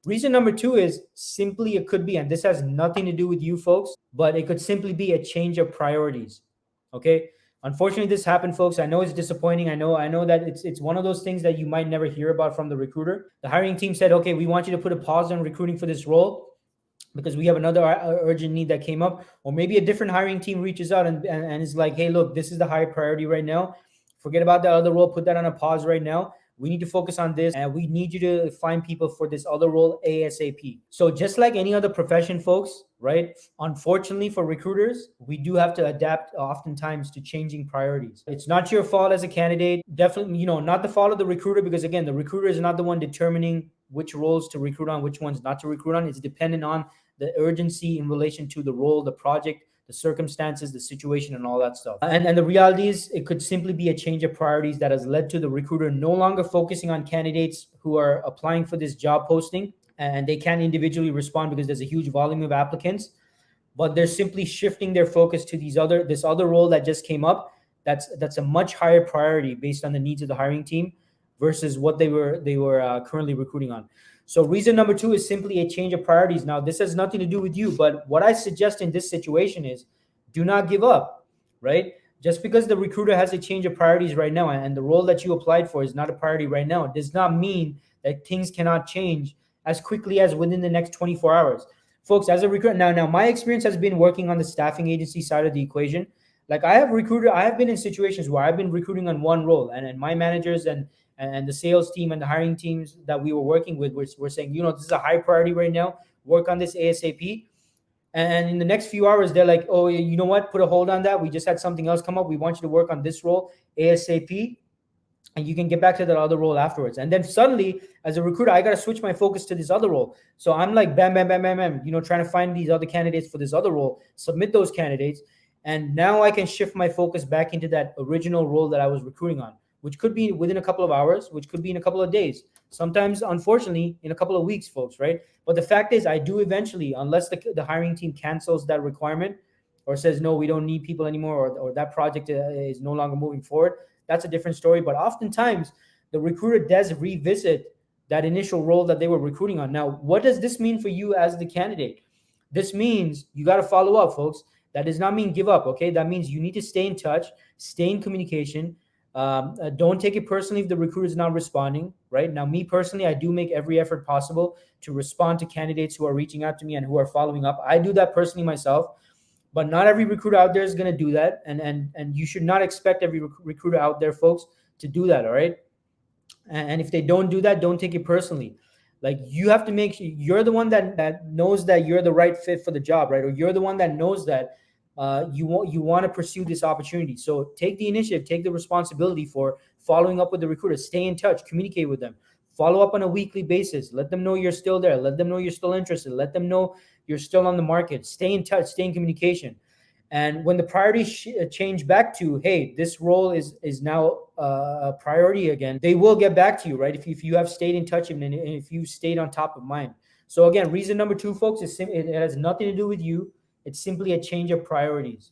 Reason number two is simply it could be, and this has nothing to do with you folks, but it could simply be a change of priorities. Okay. Unfortunately, this happened, folks. I know it's disappointing. I know that it's one of those things that you might never hear about from the recruiter. The hiring team said, okay, we want you to put a pause on recruiting for this role because we have another urgent need that came up. Or maybe a different hiring team reaches out and is like, hey, look, this is the high priority right now. Forget about that other role, put that on a pause right now. We need to focus on this, and we need you to find people for this other role ASAP. So just like any other profession, folks, right? Unfortunately for recruiters, we do have to adapt oftentimes to changing priorities. It's not your fault as a candidate. Definitely, not the fault of the recruiter, because again, the recruiter is not the one determining which roles to recruit on, which ones not to recruit on. It's dependent on the urgency in relation to the role, the project, the circumstances, the situation, and all that stuff. And the reality is, it could simply be a change of priorities that has led to the recruiter no longer focusing on candidates who are applying for this job posting, and they can't individually respond because there's a huge volume of applicants, but they're simply shifting their focus to this other role that just came up. That's a much higher priority based on the needs of the hiring team versus what they were currently recruiting on. So reason number two is simply a change of priorities. Now, this has nothing to do with you, but what I suggest in this situation is do not give up, right? Just because the recruiter has a change of priorities right now and the role that you applied for is not a priority right now, does not mean that things cannot change as quickly as within the next 24 hours. Folks, as a recruiter, now my experience has been working on the staffing agency side of the equation. Like I have been in situations where I've been recruiting on one role, and my managers and the sales team and the hiring teams that we were working with were saying, this is a high priority right now, work on this ASAP. And in the next few hours, they're like, oh, you know what, put a hold on that. We just had something else come up. We want you to work on this role ASAP, and you can get back to that other role afterwards. And then suddenly, as a recruiter, I got to switch my focus to this other role. So I'm like, bam, bam, bam, bam, bam, trying to find these other candidates for this other role, submit those candidates. And now I can shift my focus back into that original role that I was recruiting on, which could be within a couple of hours, which could be in a couple of days. Sometimes, unfortunately, in a couple of weeks, folks, right? But the fact is, I do eventually, unless the hiring team cancels that requirement or says, no, we don't need people anymore, or that project is no longer moving forward, that's a different story. But oftentimes, the recruiter does revisit that initial role that they were recruiting on. Now, what does this mean for you as the candidate? This means you got to follow up, folks. That does not mean give up, okay? That means you need to stay in touch, stay in communication. Don't take it personally if the recruiter is not responding, right? Now, me personally, I do make every effort possible to respond to candidates who are reaching out to me and who are following up. I do that personally myself, but not every recruiter out there is going to do that. And you should not expect every recruiter out there, folks, to do that, all right? And if they don't do that, don't take it personally. Like, you have to make sure you're the one that knows that you're the right fit for the job, right? Or you're the one that knows that you want to pursue this opportunity. So take the initiative, take the responsibility for following up with the recruiter. Stay in touch, communicate with them, follow up on a weekly basis. Let them know you're still there. Let them know you're still interested. Let them know you're still on the market. Stay in touch, stay in communication. And when the priorities change back to, hey, this role is now a priority again, they will get back to you, right? If you have stayed in touch and if you stayed on top of mind. So again, reason number two, folks, it has nothing to do with you. It's simply a change of priorities.